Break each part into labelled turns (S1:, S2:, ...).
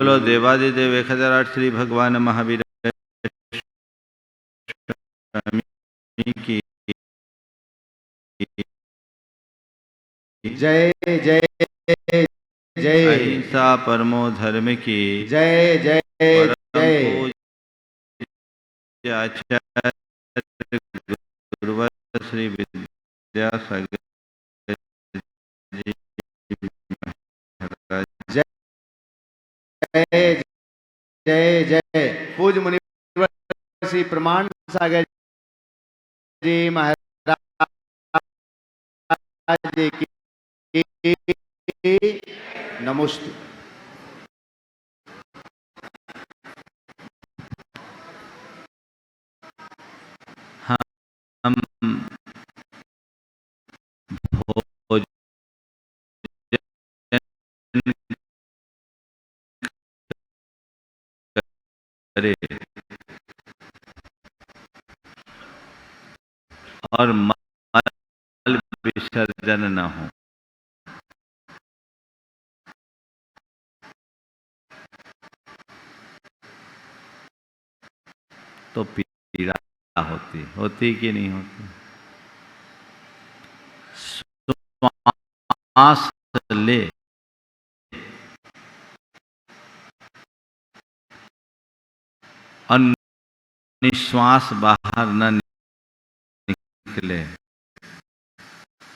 S1: बोलो देवादिदेव 1008 श्री भगवान महावीर की
S2: जय जय जय।
S1: अहिंसा परमो धर्म की
S2: जय जय जय।
S1: आचार्य गुरुवर श्री विद्यासागर जी महाराज।
S2: जय जय जय। पूज्य मुनिवर श्री प्रमाण सागर जी महाराज जी की नमस्ते।
S1: हम भोजन करें और मल विसर्जन न हो, तो पीड़ा होती कि नहीं होती। श्वास ले और निश्वास बाहर न निकले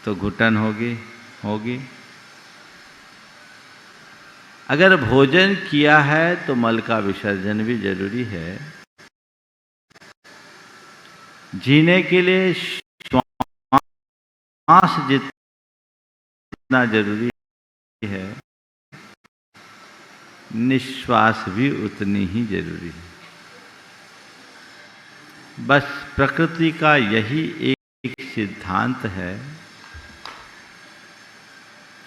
S1: तो घुटन होगी। अगर भोजन किया है तो मल का विसर्जन भी जरूरी है। जीने के लिए श्वास जितना जरूरी है, निश्वास भी उतनी ही जरूरी है। बस प्रकृति का यही एक सिद्धांत है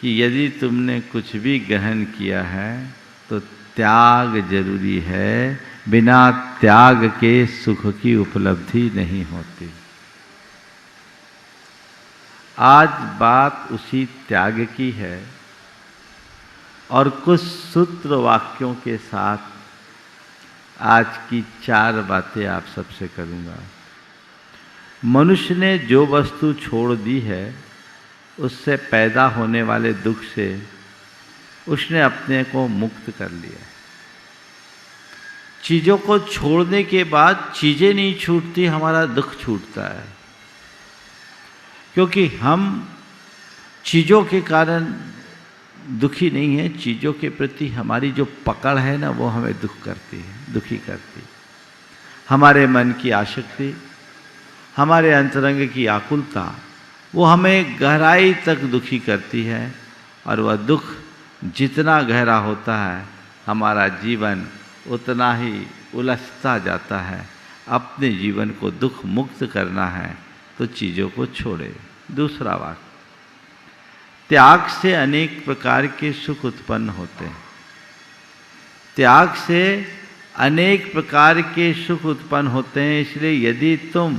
S1: कि यदि तुमने कुछ भी ग्रहण किया है तो त्याग जरूरी है। बिना त्याग के सुख की उपलब्धि नहीं होती। आज बात उसी त्याग की है और कुछ सूत्र वाक्यों के साथ आज की 4 बातें आप सबसे करूंगा। मनुष्य ने जो वस्तु छोड़ दी है उससे पैदा होने वाले दुख से उसने अपने को मुक्त कर लिया। चीज़ों को छोड़ने के बाद चीज़ें नहीं छूटती, हमारा दुख छूटता है। क्योंकि हम चीज़ों के कारण दुखी नहीं है, चीज़ों के प्रति हमारी जो पकड़ है ना, वो हमें दुखी करती। हमारे मन की आसक्ति, हमारे अंतरंग की आकुलता, वो हमें गहराई तक दुखी करती है। और वह दुख जितना गहरा होता है, हमारा जीवन उतना ही उलझता जाता है। अपने जीवन को दुख मुक्त करना है तो चीज़ों को छोड़े। दूसरा वाक्य, त्याग से अनेक प्रकार के सुख उत्पन्न होते हैं। त्याग से अनेक प्रकार के सुख उत्पन्न होते हैं। इसलिए यदि तुम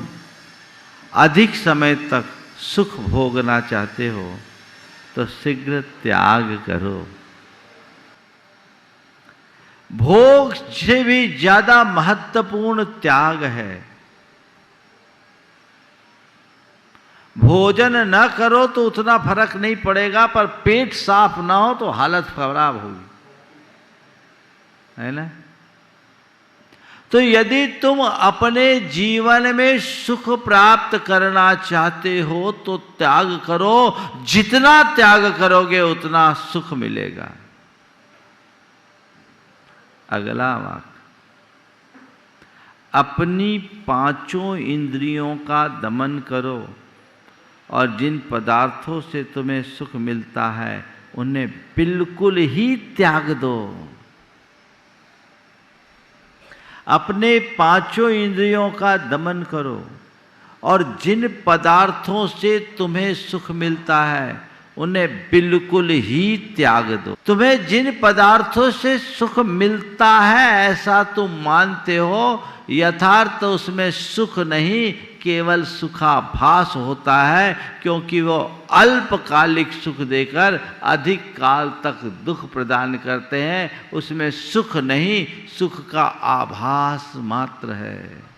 S1: अधिक समय तक सुख भोगना चाहते हो तो शीघ्र त्याग करो। भोग से भी ज्यादा महत्वपूर्ण त्याग है। भोजन न करो तो उतना फर्क नहीं पड़ेगा, पर पेट साफ ना हो तो हालत खराब होगी, है ना। तो यदि तुम अपने जीवन में सुख प्राप्त करना चाहते हो तो त्याग करो। जितना त्याग करोगे उतना सुख मिलेगा। अगला वाक्य, अपनी 5 इंद्रियों का दमन करो और जिन पदार्थों से तुम्हें सुख मिलता है उन्हें बिल्कुल ही त्याग दो। अपने 5 इंद्रियों का दमन करो और जिन पदार्थों से तुम्हें सुख मिलता है उन्हें बिल्कुल ही त्याग दो। तुम्हें जिन पदार्थों से सुख मिलता है ऐसा तुम मानते हो, यथार्थ उसमें सुख नहीं, केवल सुखाभास होता है, क्योंकि वो अल्पकालिक सुख देकर अधिक काल तक दुख प्रदान करते हैं। उसमें सुख नहीं, सुख का आभास मात्र है।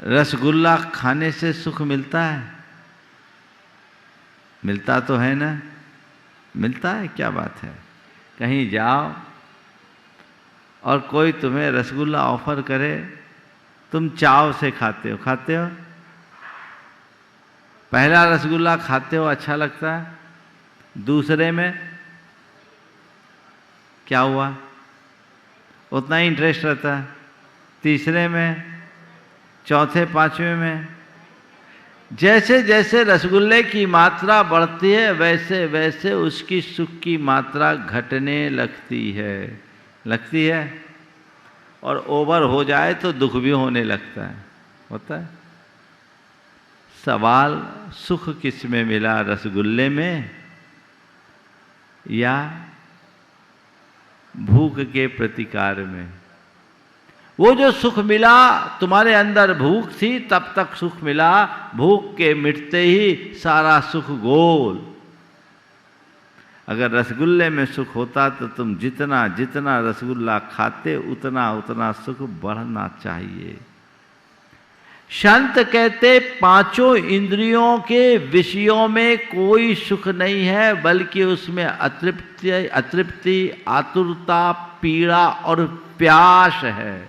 S1: रसगुल्ला खाने से सुख मिलता है? मिलता तो है ना? मिलता है, क्या बात है। कहीं जाओ और कोई तुम्हें रसगुल्ला ऑफर करे, तुम चाव से खाते हो? खाते हो? पहला रसगुल्ला खाते हो, अच्छा लगता है, दूसरे में क्या हुआ, उतना ही इंटरेस्ट रहता है, तीसरे में, चौथे, पांचवें में। जैसे जैसे रसगुल्ले की मात्रा बढ़ती है वैसे वैसे उसकी सुख की मात्रा घटने लगती है। और ओवर हो जाए तो दुख भी होने लगता है, होता है। सवाल सुख किस में मिला, रसगुल्ले में या भूख के प्रतिकार में? वो जो सुख मिला, तुम्हारे अंदर भूख थी तब तक सुख मिला, भूख के मिटते ही सारा सुख गोल। अगर रसगुल्ले में सुख होता तो तुम जितना जितना रसगुल्ला खाते उतना उतना सुख बढ़ना चाहिए। संत कहते पांचों इंद्रियों के विषयों में कोई सुख नहीं है, बल्कि उसमें अतृप्ति, आतुरता, पीड़ा और प्यास है।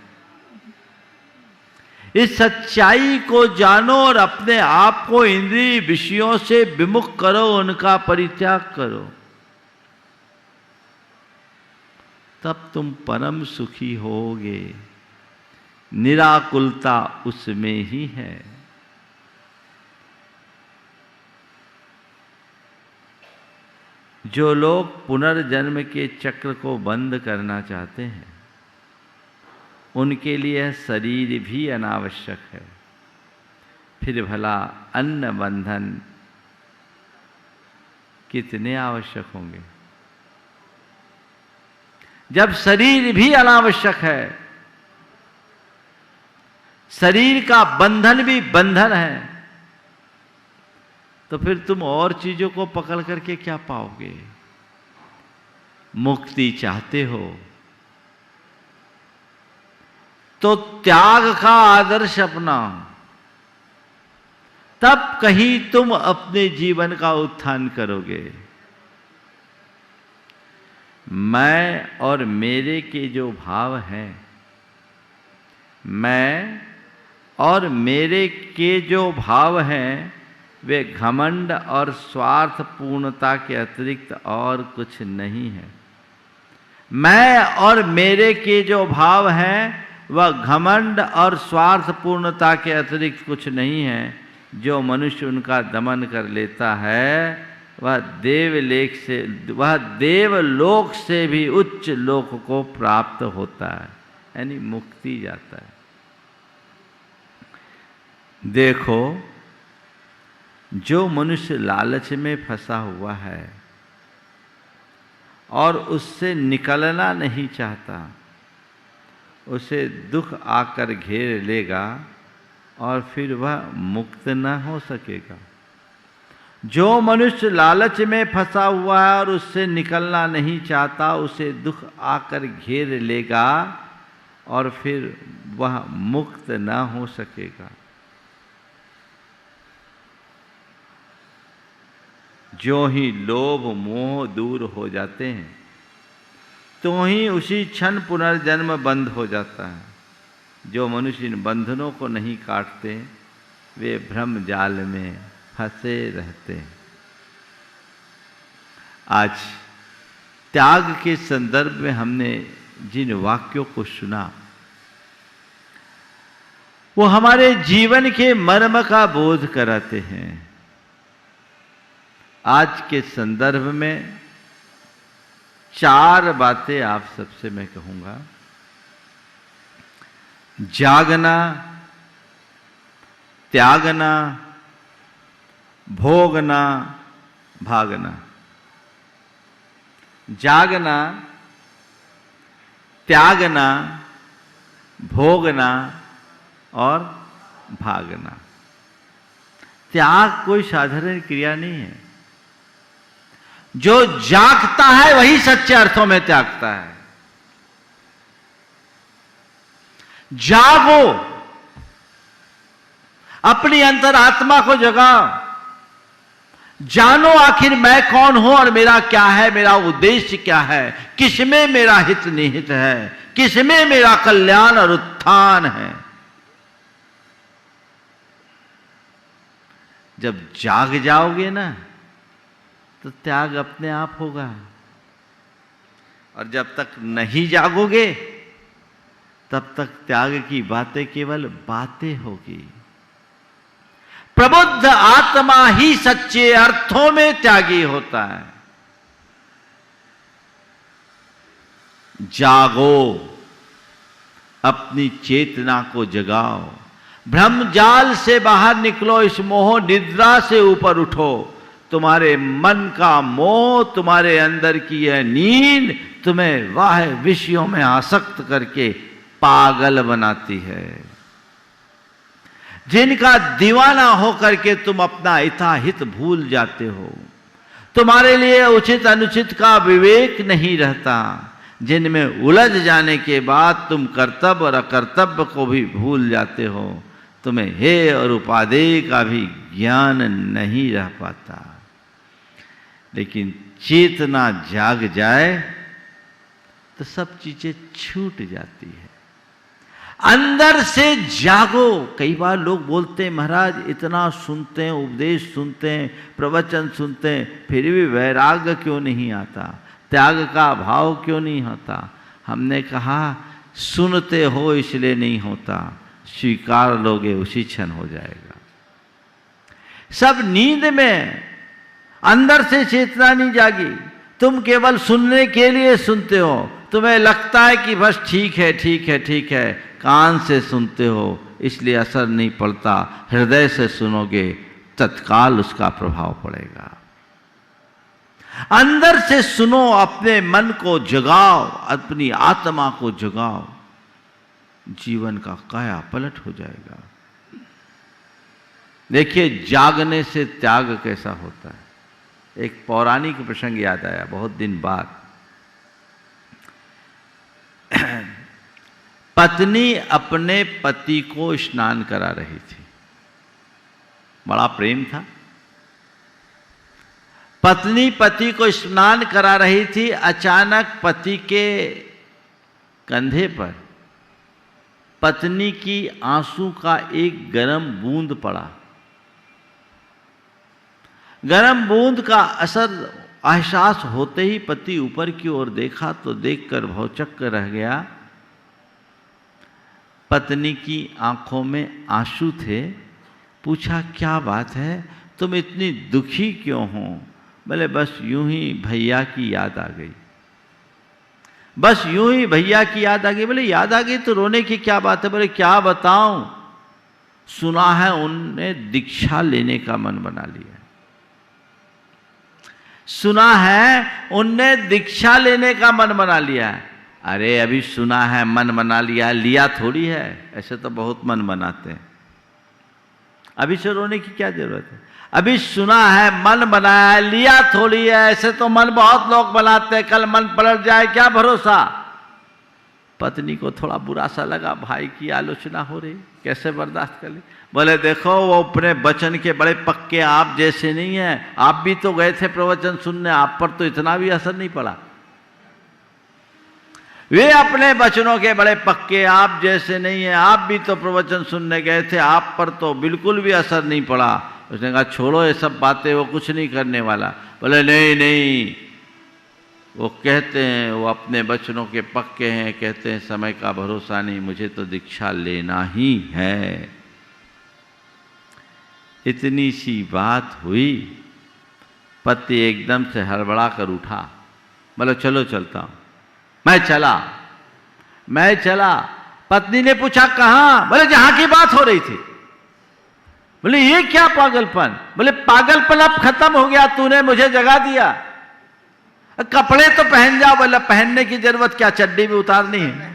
S1: इस सच्चाई को जानो और अपने आप को इंद्रिय विषयों से विमुख करो, उनका परित्याग करो, तब तुम परम सुखी होगे। निराकुलता उसमें ही है। जो लोग पुनर्जन्म के चक्र को बंद करना चाहते हैं उनके लिए शरीर भी अनावश्यक है। फिर भला अन्न बंधन कितने आवश्यक होंगे? जब शरीर भी अनावश्यक है, शरीर का बंधन भी बंधन है, तो फिर तुम और चीजों को पकड़ करके क्या पाओगे? मुक्ति चाहते हो तो त्याग का आदर्श अपनाओ, तब कहीं तुम अपने जीवन का उत्थान करोगे। मैं और मेरे के जो भाव हैं, मैं और मेरे के जो भाव हैं, वे घमंड और स्वार्थ पूर्णता के अतिरिक्त और कुछ नहीं है। मैं और मेरे के जो भाव हैं वह घमंड और स्वार्थ पूर्णता के अतिरिक्त कुछ नहीं है। जो मनुष्य उनका दमन कर लेता है वह देवलोक से भी उच्च लोक को प्राप्त होता है, यानी मुक्ति जाता है। देखो, जो मनुष्य लालच में फंसा हुआ है और उससे निकलना नहीं चाहता, उसे दुख आकर घेर लेगा और फिर वह मुक्त न हो सकेगा। जो मनुष्य लालच में फंसा हुआ है और उससे निकलना नहीं चाहता, उसे दुख आकर घेर लेगा और फिर वह मुक्त न हो सकेगा। जो ही लोभ मोह दूर हो जाते हैं तो ही उसी क्षण पुनर्जन्म बंद हो जाता है। जो मनुष्य इन बंधनों को नहीं काटते वे भ्रम जाल में फंसे रहते हैं। आज त्याग के संदर्भ में हमने जिन वाक्यों को सुना वो हमारे जीवन के मर्म का बोध कराते हैं। आज के संदर्भ में 4 बातें आप सबसे मैं कहूंगा। जागना, त्यागना, भोगना, भागना। जागना, त्यागना, भोगना और भागना। त्याग कोई साधारण क्रिया नहीं है। जो जागता है वही सच्चे अर्थों में त्यागता है। जागो, अपनी अंतरात्मा को जगाओ, जानो आखिर मैं कौन हूं और मेरा क्या है, मेरा उद्देश्य क्या है, किसमें मेरा हित निहित है, किसमें मेरा कल्याण और उत्थान है। जब जाग जाओगे ना तो त्याग अपने आप होगा, और जब तक नहीं जागोगे तब तक त्याग की बातें केवल बातें होगी। प्रबुद्ध आत्मा ही सच्चे अर्थों में त्यागी होता है। जागो, अपनी चेतना को जगाओ, ब्रह्मजाल से बाहर निकलो, इस मोह निद्रा से ऊपर उठो। तुम्हारे मन का मोह, तुम्हारे अंदर की यह नींद तुम्हें वाह विषयों में आसक्त करके पागल बनाती है। जिनका दीवाना होकर के तुम अपना हित भूल जाते हो, तुम्हारे लिए उचित अनुचित का विवेक नहीं रहता, जिनमें उलझ जाने के बाद तुम कर्तव्य और अकर्तव्य को भी भूल जाते हो, तुम्हें हेय और उपादेय का भी ज्ञान नहीं रह पाता। लेकिन चेतना जाग जाए तो सब चीजें छूट जाती है। अंदर से जागो। कई बार लोग बोलते हैं महाराज इतना सुनते हैं, उपदेश सुनते हैं, प्रवचन सुनते हैं, फिर भी वैराग्य क्यों नहीं आता, त्याग का भाव क्यों नहीं होता। हमने कहा सुनते हो इसलिए नहीं होता, स्वीकार लोगे उसी क्षण हो जाएगा। सब नींद में, अंदर से चेतना नहीं जागी, तुम केवल सुनने के लिए सुनते हो। तुम्हें लगता है कि बस ठीक है ठीक है ठीक है, कान से सुनते हो इसलिए असर नहीं पड़ता। हृदय से सुनोगे तत्काल उसका प्रभाव पड़ेगा। अंदर से सुनो, अपने मन को जगाओ, अपनी आत्मा को जगाओ, जीवन का काया पलट हो जाएगा। देखिए जागने से त्याग कैसा होता है। एक पौराणिक प्रसंग याद आया बहुत दिन बाद। पत्नी अपने पति को स्नान करा रही थी, बड़ा प्रेम था। पत्नी पति को स्नान करा रही थी, अचानक पति के कंधे पर पत्नी की आंसू का एक गर्म बूंद पड़ा। गर्म बूंद का असर एहसास होते ही पति ऊपर की ओर देखा तो देखकर भौचक्क रह गया। पत्नी की आंखों में आंसू थे। पूछा क्या बात है, तुम इतनी दुखी क्यों हो? बोले बस यूं ही भैया की याद आ गई, बस यूं ही भैया की याद आ गई। बोले याद आ गई तो रोने की क्या बात है? बोले क्या बताऊं, सुना है उनने दीक्षा लेने का मन बना लिया। सुना है उनने दीक्षा लेने का मन बना लिया है। अरे अभी सुना है मन बना लिया, लिया थोड़ी है, ऐसे तो बहुत मन बनाते हैं। अभी से रोने की क्या जरूरत है? अभी सुना है मन बनाया है, लिया थोड़ी है, ऐसे तो मन बहुत लोग बनाते हैं, कल मन पलट जाए क्या भरोसा। पत्नी को थोड़ा बुरा सा लगा, भाई की आलोचना हो रही, कैसे बर्दाश्त कर ली। बोले देखो वो अपने वचन के बड़े पक्के आप जैसे नहीं है, आप भी तो गए थे प्रवचन सुनने, आप पर तो इतना भी असर नहीं पड़ा। वे अपने वचनों के बड़े पक्के आप जैसे नहीं है, आप भी तो प्रवचन सुनने गए थे, आप पर तो बिल्कुल भी असर नहीं पड़ा। उसने कहा छोड़ो ये सब बातें, वो कुछ नहीं करने वाला। बोले नहीं नहीं, वो कहते हैं, वो अपने वचनों के पक्के हैं, कहते हैं समय का भरोसा नहीं, मुझे तो दीक्षा लेना ही है। इतनी सी बात हुई, पति एकदम से हड़बड़ा कर उठा। बोले चलो चलता हूं। मैं चला। पत्नी ने पूछा कहाँ? बोले जहां की बात हो रही थी। बोले ये क्या पागलपन? बोले पागलपन अब खत्म हो गया, तूने मुझे जगा दिया। कपड़े तो पहन जाओ। बोला पहनने की जरूरत क्या, चड्डी भी उतारनी है।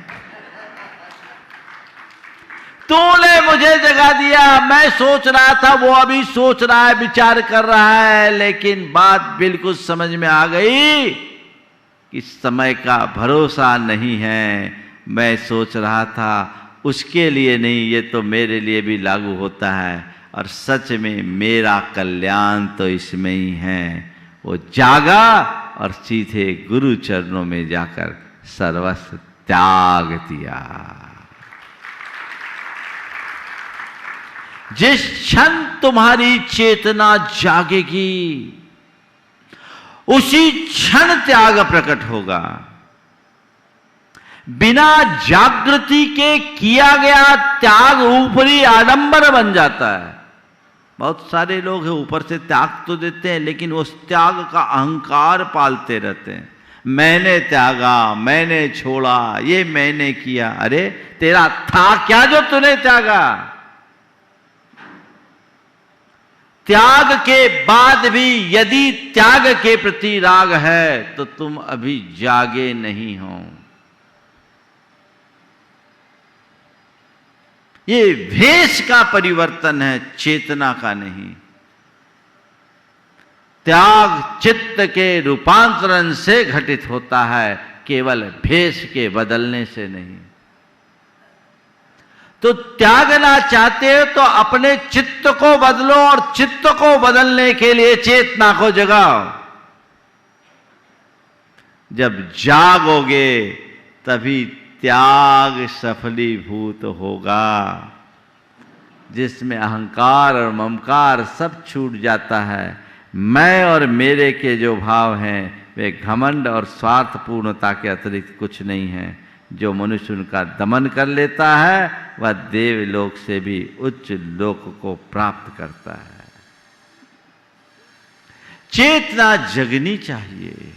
S1: तूने मुझे जगा दिया, मैं सोच रहा था, वो अभी सोच रहा है, विचार कर रहा है, लेकिन बात बिल्कुल समझ में आ गई कि समय का भरोसा नहीं है। मैं सोच रहा था उसके लिए नहीं, ये तो मेरे लिए भी लागू होता है, और सच में मेरा कल्याण तो इसमें ही है। वो जागा और सीधे गुरु चरणों में जाकर सर्वस्व त्याग दिया। जिस क्षण तुम्हारी चेतना जागेगी उसी क्षण त्याग प्रकट होगा। बिना जागृति के किया गया त्याग ऊपरी आडंबर बन जाता है। बहुत सारे लोग हैं ऊपर से त्याग तो देते हैं, लेकिन उस त्याग का अहंकार पालते रहते हैं। मैंने त्यागा, मैंने छोड़ा, ये मैंने किया। अरे तेरा था क्या जो तूने त्यागा? त्याग के बाद भी यदि त्याग के प्रति राग है तो तुम अभी जागे नहीं हो। ये भेष का परिवर्तन है, चेतना का नहीं। त्याग चित्त के रूपांतरण से घटित होता है, केवल भेष के बदलने से नहीं। तो त्यागना चाहते हो तो अपने चित्त को बदलो, और चित्त को बदलने के लिए चेतना को जगाओ। जब जागोगे तभी त्याग सफलीभूत होगा, जिसमें अहंकार और ममकार सब छूट जाता है। मैं और मेरे के जो भाव हैं वे घमंड और स्वार्थपूर्णता के अतिरिक्त कुछ नहीं है। जो मनुष्य उनका दमन कर लेता है वह देवलोक से भी उच्च लोक को प्राप्त करता है। चेतना जगनी चाहिए।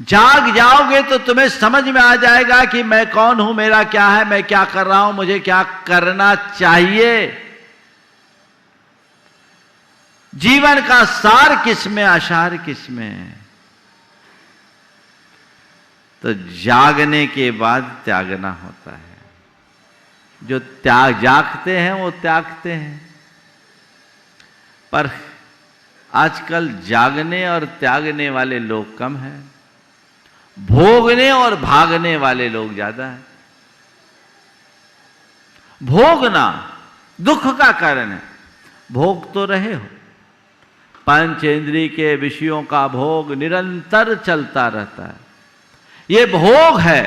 S1: जाग जाओगे तो तुम्हें समझ में आ जाएगा कि मैं कौन हूं, मेरा क्या है, मैं क्या कर रहा हूं, मुझे क्या करना चाहिए। जीवन का सार किसमें, आसार किसमें? तो जागने के बाद त्यागना होता है। जो जागते हैं वो त्यागते हैं। पर आजकल जागने और त्यागने वाले लोग कम हैं, भोगने और भागने वाले लोग ज्यादा हैं। भोगना दुख का कारण है। भोग तो रहे हो, पंचेंद्रिय के विषयों का भोग निरंतर चलता रहता है। ये भोग है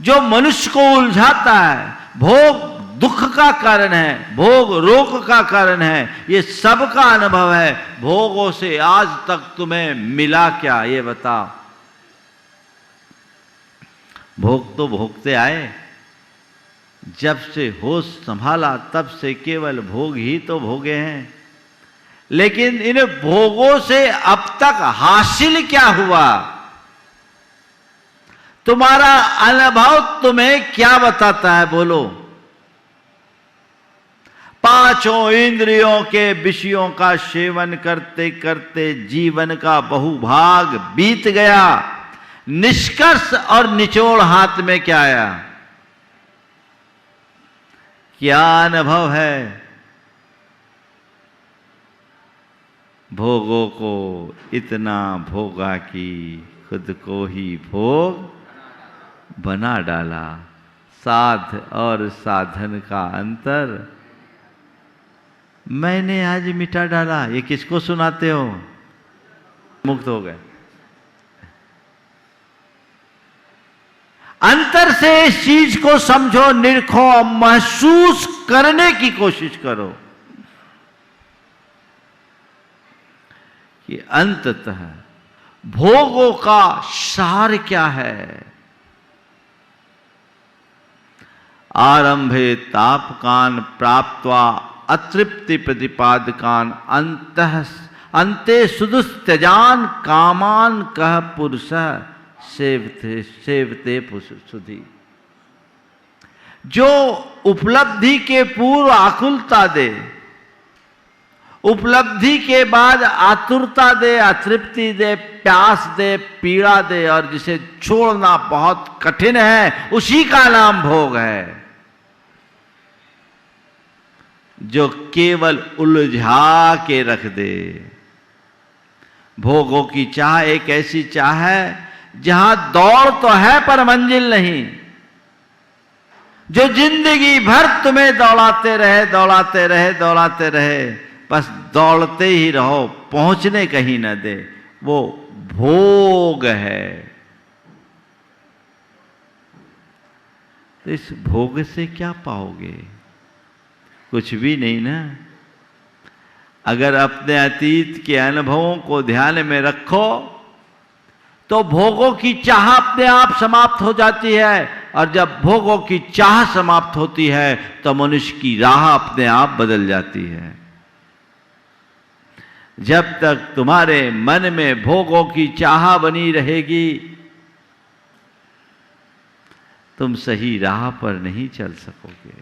S1: जो मनुष्य को उलझाता है। भोग दुख का कारण है, भोग रोग का कारण है। ये सबका अनुभव है। भोगों से आज तक तुम्हें मिला क्या, ये बताओ। भोग तो भोगते आए, जब से होश संभाला तब से केवल भोग ही तो भोगे हैं। लेकिन इन भोगों से अब तक हासिल क्या हुआ? तुम्हारा अनुभव तुम्हें क्या बताता है, बोलो? पांचों इंद्रियों के विषयों का सेवन करते करते जीवन का बहुभाग बीत गया। निष्कर्ष और निचोड़ हाथ में क्या आया? क्या अनुभव है? भोगों को इतना भोगा कि खुद को ही भोग बना डाला। साध और साधन का अंतर मैंने आज मिटा डाला। ये किसको सुनाते हो? मुक्त हो गए। अंतर से इस चीज को समझो, निरखो, महसूस करने की कोशिश करो कि अंततः भोगों का सार क्या है। आरंभे तापकान प्राप्त्वा अतृप्ति प्रतिपादकान अंते सुदुस्त्यजान कामान कह पुरुष सेवते सुधी। जो उपलब्धि के पूर्व आकुलता दे, उपलब्धि के बाद आतुरता दे, अतृप्ति दे, प्यास दे, पीड़ा दे, और जिसे छोड़ना बहुत कठिन है, उसी का नाम भोग है। जो केवल उलझा के रख दे। भोगों की चाह एक ऐसी चाह है जहां दौड़ तो है पर मंजिल नहीं, जो जिंदगी भर तुम्हें दौड़ाते रहे, दौड़ाते रहे, दौड़ाते रहे, बस दौड़ते ही रहो, पहुंचने कहीं न दे, वो भोग है। तो इस भोग से क्या पाओगे? कुछ भी नहीं ना। अगर अपने अतीत के अनुभवों को ध्यान में रखो तो भोगों की चाह अपने आप समाप्त हो जाती है, और जब भोगों की चाह समाप्त होती है तो मनुष्य की राह अपने आप बदल जाती है। जब तक तुम्हारे मन में भोगों की चाह बनी रहेगी, तुम सही राह पर नहीं चल सकोगे।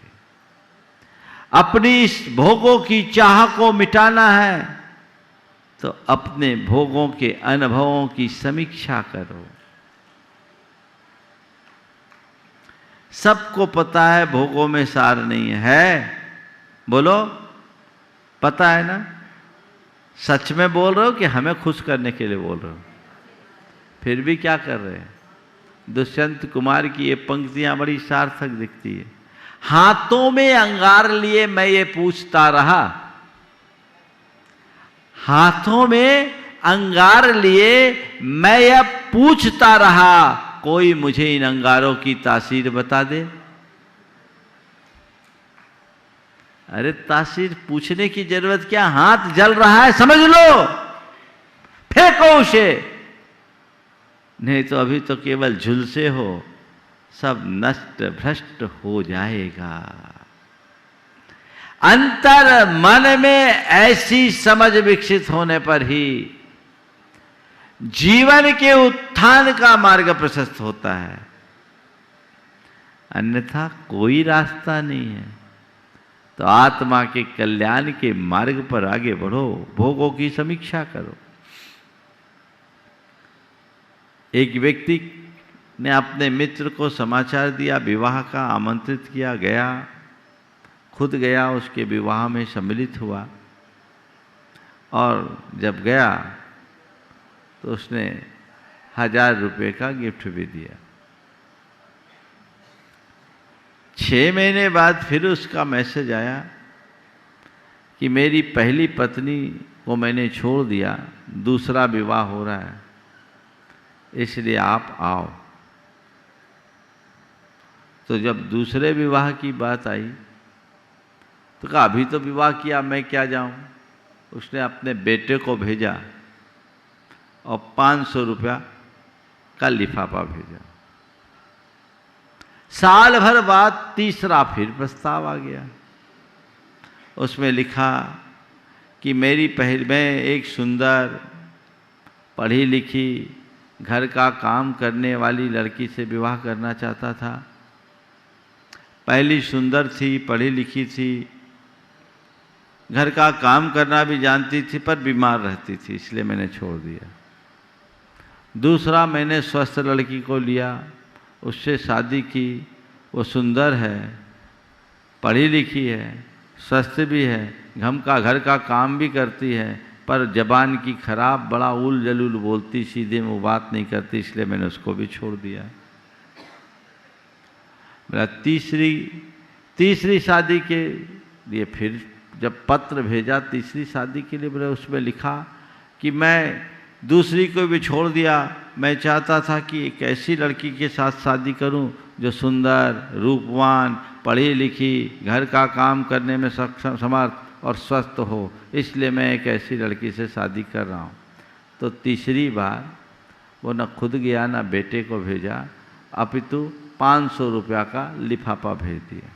S1: अपनी इस भोगों की चाह को मिटाना है तो अपने भोगों के अनुभवों की समीक्षा करो। सबको पता है भोगों में सार नहीं है, बोलो, पता है ना? सच में बोल रहे हो कि हमें खुश करने के लिए बोल रहे हो? फिर भी क्या कर रहे हैं? दुष्यंत कुमार की ये पंक्तियां बड़ी सार्थक दिखती है। हाथों में अंगार लिए मैं ये पूछता रहा, हाथों में अंगार लिए मैं यह पूछता रहा, कोई मुझे इन अंगारों की तासीर बता दे। अरे तासीर पूछने की जरूरत क्या? हाथ जल रहा है, समझ लो, फेंको उसे, नहीं तो अभी तो केवल झुलसे हो, सब नष्ट भ्रष्ट हो जाएगा। अंतर मन में ऐसी समझ विकसित होने पर ही जीवन के उत्थान का मार्ग प्रशस्त होता है, अन्यथा कोई रास्ता नहीं है। तो आत्मा के कल्याण के मार्ग पर आगे बढ़ो, भोगों की समीक्षा करो। एक व्यक्ति ने अपने मित्र को समाचार दिया, विवाह का आमंत्रित किया, गया, खुद गया, उसके विवाह में सम्मिलित हुआ, और जब गया तो उसने 1000 रुपये का गिफ्ट भी दिया। 6 महीने बाद फिर उसका मैसेज आया कि मेरी पहली पत्नी को मैंने छोड़ दिया, दूसरा विवाह हो रहा है, इसलिए आप आओ। तो जब दूसरे विवाह की बात आई तो कहा अभी तो विवाह किया, मैं क्या जाऊं। उसने अपने बेटे को भेजा और 500 रुपया का लिफाफा भेजा। साल भर बाद तीसरा फिर प्रस्ताव आ गया। उसमें लिखा कि मैं एक सुंदर पढ़ी लिखी घर का काम करने वाली लड़की से विवाह करना चाहता था। पहली सुंदर थी, पढ़ी लिखी थी, घर का काम करना भी जानती थी, पर बीमार रहती थी, इसलिए मैंने छोड़ दिया। दूसरा, मैंने स्वस्थ लड़की को लिया, उससे शादी की, वो सुंदर है, पढ़ी लिखी है, स्वस्थ भी है, घर का काम भी करती है, पर जबान की खराब, बड़ा उल जलूल बोलती, सीधे मुँह बात नहीं करती, इसलिए मैंने उसको भी छोड़ दिया। मेरा तीसरी शादी के लिए फिर जब पत्र भेजा तीसरी शादी के लिए, बोले उसमें लिखा कि मैं दूसरी को भी छोड़ दिया, मैं चाहता था कि एक ऐसी लड़की के साथ शादी करूं जो सुंदर, रूपवान, पढ़ी लिखी, घर का काम करने में सक्षम, समर्थ और स्वस्थ हो, इसलिए मैं एक ऐसी लड़की से शादी कर रहा हूं। तो तीसरी बार वो न खुद गया न बेटे को भेजा, अपितु 500 रुपया का लिफाफा भेज दिया।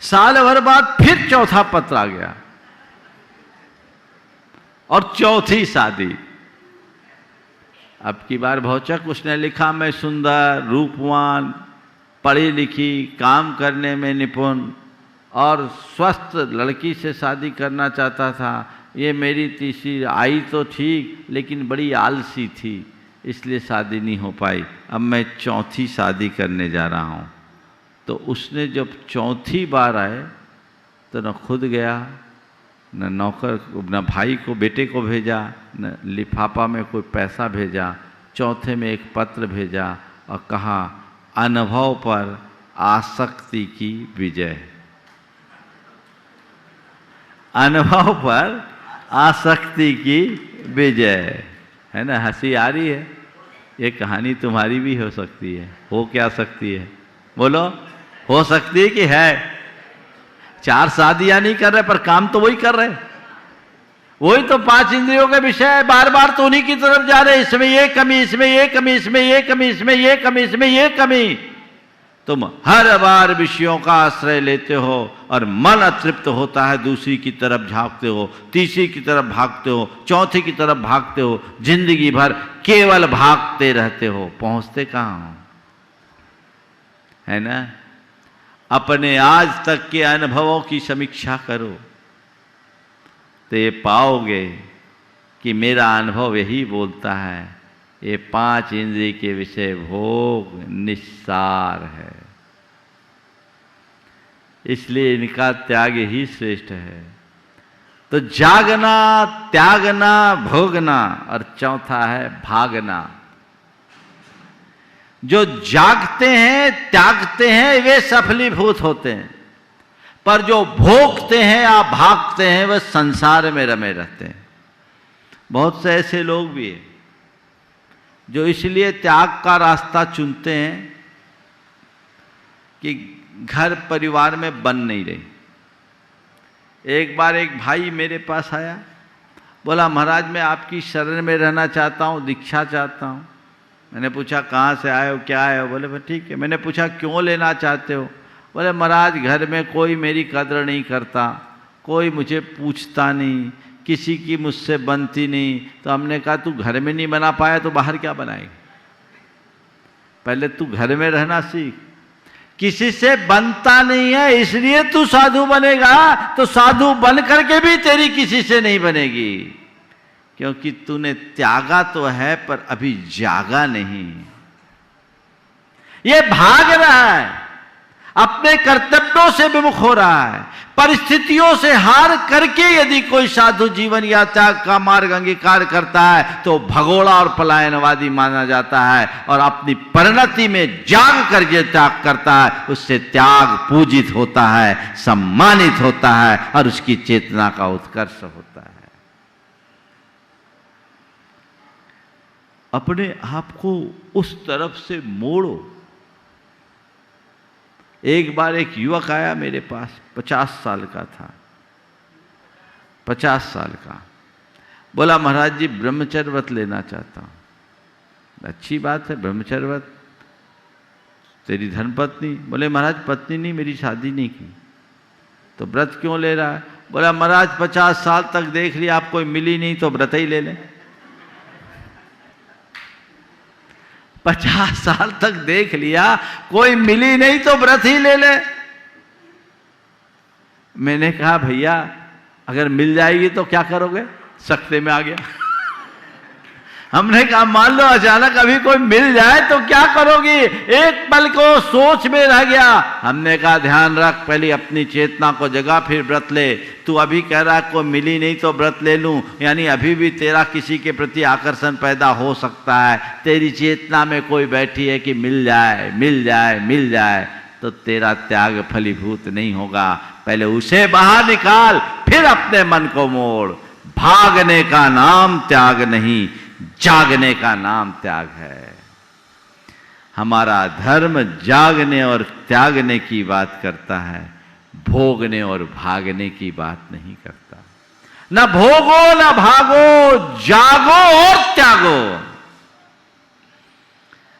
S1: साल भर बाद फिर चौथा पत्र आ गया और चौथी शादी। अब की बार भौचक उसने लिखा, मैं सुंदर, रूपवान, पढ़ी लिखी, काम करने में निपुण और स्वस्थ लड़की से शादी करना चाहता था। ये मेरी तीसरी आई तो ठीक, लेकिन बड़ी आलसी थी, इसलिए शादी नहीं हो पाई। अब मैं चौथी शादी करने जा रहा हूँ। तो उसने जब चौथी बार आए तो न खुद गया, न नौकर, न भाई को, बेटे को भेजा, न लिफाफा में कोई पैसा भेजा। चौथे में एक पत्र भेजा और कहा, अनुभव पर आसक्ति की विजय। अनुभव पर आसक्ति की विजय, है ना। हंसी आ रही है। ये कहानी तुम्हारी भी हो सकती है। हो क्या सकती है? बोलो, हो सकती है कि है? 4 शादियां नहीं कर रहे पर काम तो वही कर रहे। वही तो 5 इंद्रियों के विषय है, बार बार तो उन्हीं की तरफ जा रहे। इसमें ये कमी, इसमें ये कमी, इसमें ये कमी, इसमें ये कमी, इसमें ये कमी। तुम हर बार विषयों का आश्रय लेते हो और मन अतृप्त होता है, दूसरी की तरफ झांकते हो, तीसरी की तरफ भागते हो, चौथी की तरफ भागते हो। जिंदगी भर केवल भागते रहते हो, पहुंचते कहां हो? है ना। अपने आज तक के अनुभवों की समीक्षा करो तो ये पाओगे कि मेरा अनुभव यही बोलता है, ये 5 इंद्रिय के विषय भोग निस्सार है, इसलिए इनका त्याग ही श्रेष्ठ है। तो जागना, त्यागना, भोगना, और चौथा है भागना। जो जागते हैं, त्यागते हैं, वे सफलीभूत होते हैं, पर जो भोगते हैं या भागते हैं वे संसार में रमे रहते हैं। बहुत से ऐसे लोग भी हैं जो इसलिए त्याग का रास्ता चुनते हैं कि घर परिवार में बन नहीं रही। एक बार एक भाई मेरे पास आया, बोला, महाराज मैं आपकी शरण में रहना चाहता हूँ, दीक्षा चाहता हूँ। मैंने पूछा कहाँ से आए हो, क्या आए हो? बोले ठीक है। मैंने पूछा क्यों लेना चाहते हो? बोले महाराज घर में कोई मेरी कदर नहीं करता, कोई मुझे पूछता नहीं, किसी की मुझसे बनती नहीं। तो हमने कहा तू घर में नहीं बना पाया तो बाहर क्या बनाएगा? पहले तू घर में रहना सीख। किसी से बनता नहीं है इसलिए तू साधु बनेगा, तो साधु बन करके भी तेरी किसी से नहीं बनेगी, क्योंकि तूने त्यागा तो है पर अभी जागा नहीं। ये भाग रहा है, अपने कर्तव्यों से विमुख हो रहा है। परिस्थितियों से हार करके यदि कोई साधु जीवन या त्याग का मार्ग अंगीकार करता है तो भगोड़ा और पलायनवादी माना जाता है, और अपनी परिणति में जाग कर जो त्याग करता है उससे त्याग पूजित होता है, सम्मानित होता है, और उसकी चेतना का उत्कर्ष होता है। अपने आप को उस तरफ से मोड़ो। एक बार एक युवक आया मेरे पास, 50 साल का था, 50 साल का। बोला महाराज जी ब्रह्मचर्य व्रत लेना चाहता हूँ। अच्छी बात है, ब्रह्मचर्य व्रत। तेरी धर्मपत्नी? बोले महाराज पत्नी नहीं, मेरी शादी नहीं की। तो व्रत क्यों ले रहा है? बोला महाराज 50 साल तक देख लिया, आप कोई मिली नहीं तो व्रत ही ले लें। 50 साल तक देख लिया, कोई मिली नहीं तो व्रत ही ले ले। मैंने कहा भैया अगर मिल जाएगी तो क्या करोगे? सख्ते में आ गया। हमने कहा मान लो अचानक अभी कोई मिल जाए तो क्या करोगी? एक पल को सोच में रह गया। हमने कहा ध्यान रख, पहले अपनी चेतना को जगा फिर व्रत ले। तू अभी कह रहा है कोई मिली नहीं तो व्रत ले लूं, यानी अभी भी तेरा किसी के प्रति आकर्षण पैदा हो सकता है। तेरी चेतना में कोई बैठी है कि मिल जाए मिल जाए मिल जाए, तो तेरा त्याग फलीभूत नहीं होगा। पहले उसे बाहर निकाल, फिर अपने मन को मोड़। भागने का नाम त्याग नहीं, जागने का नाम त्याग है। हमारा धर्म जागने और त्यागने की बात करता है, भोगने और भागने की बात नहीं करता। न भोगो न भागो, जागो और त्यागो।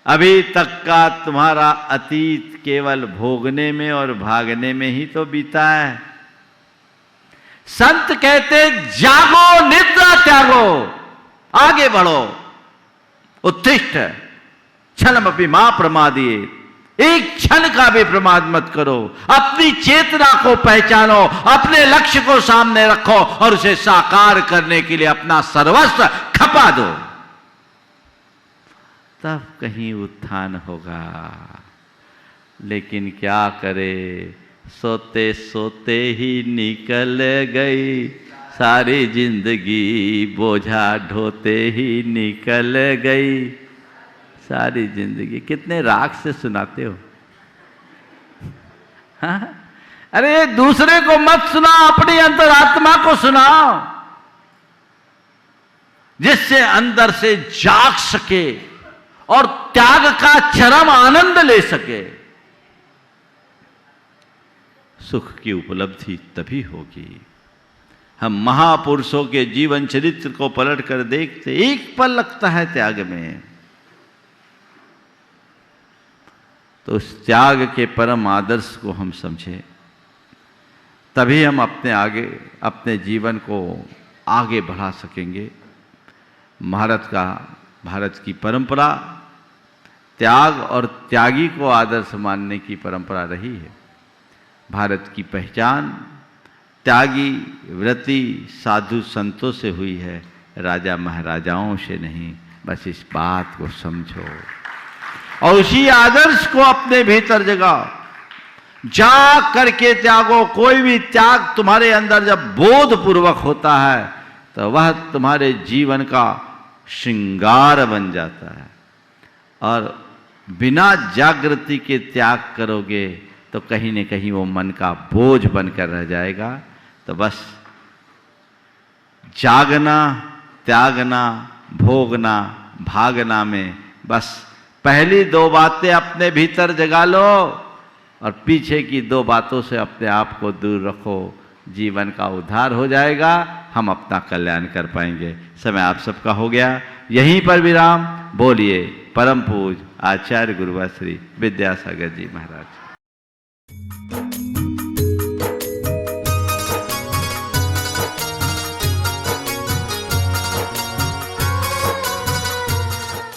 S1: अभी तक का तुम्हारा अतीत केवल भोगने में और भागने में ही तो बीता है। संत कहते जागो, निद्रा त्यागो, आगे बढ़ो, उत्तिष्ठ, क्षणमपि मा प्रमादीयेत्। एक क्षण का भी प्रमाद मत करो। अपनी चेतना को पहचानो, अपने लक्ष्य को सामने रखो और उसे साकार करने के लिए अपना सर्वस्व खपा दो, तब कहीं उत्थान होगा। लेकिन क्या करे, सोते सोते ही निकल गई सारी जिंदगी, बोझा ढोते ही निकल गई सारी जिंदगी। कितने राग से सुनाते हो? हाँ? अरे दूसरे को मत सुनाओ, अपनी अंतरात्मा को सुनाओ, जिससे अंदर से जाग सके और त्याग का चरम आनंद ले सके। सुख की उपलब्धि तभी होगी। हम महापुरुषों के जीवन चरित्र को पलट कर देखते, एक पल लगता है त्याग में, तो उस त्याग के परम आदर्श को हम समझें, तभी हम अपने जीवन को आगे बढ़ा सकेंगे। भारत की परंपरा त्याग और त्यागी को आदर्श मानने की परंपरा रही है। भारत की पहचान त्यागी, व्रती, साधु संतों से हुई है, राजा महाराजाओं से नहीं। बस इस बात को समझो और उसी आदर्श को अपने भीतर जगाओ, जाग करके त्यागो। कोई भी त्याग तुम्हारे अंदर जब बोधपूर्वक होता है तो वह तुम्हारे जीवन का श्रृंगार बन जाता है, और बिना जागृति के त्याग करोगे तो कहीं न कहीं वो मन का बोझ बनकर रह जाएगा। तो बस जागना, त्यागना, भोगना, भागना में बस पहली दो बातें अपने भीतर जगा लो और पीछे की दो बातों से अपने आप को दूर रखो। जीवन का उद्धार हो जाएगा, हम अपना कल्याण कर पाएंगे। समय आप सबका हो गया, यहीं पर विराम। बोलिए परम पूज आचार्य गुरुवर श्री विद्यासागर जी महाराज।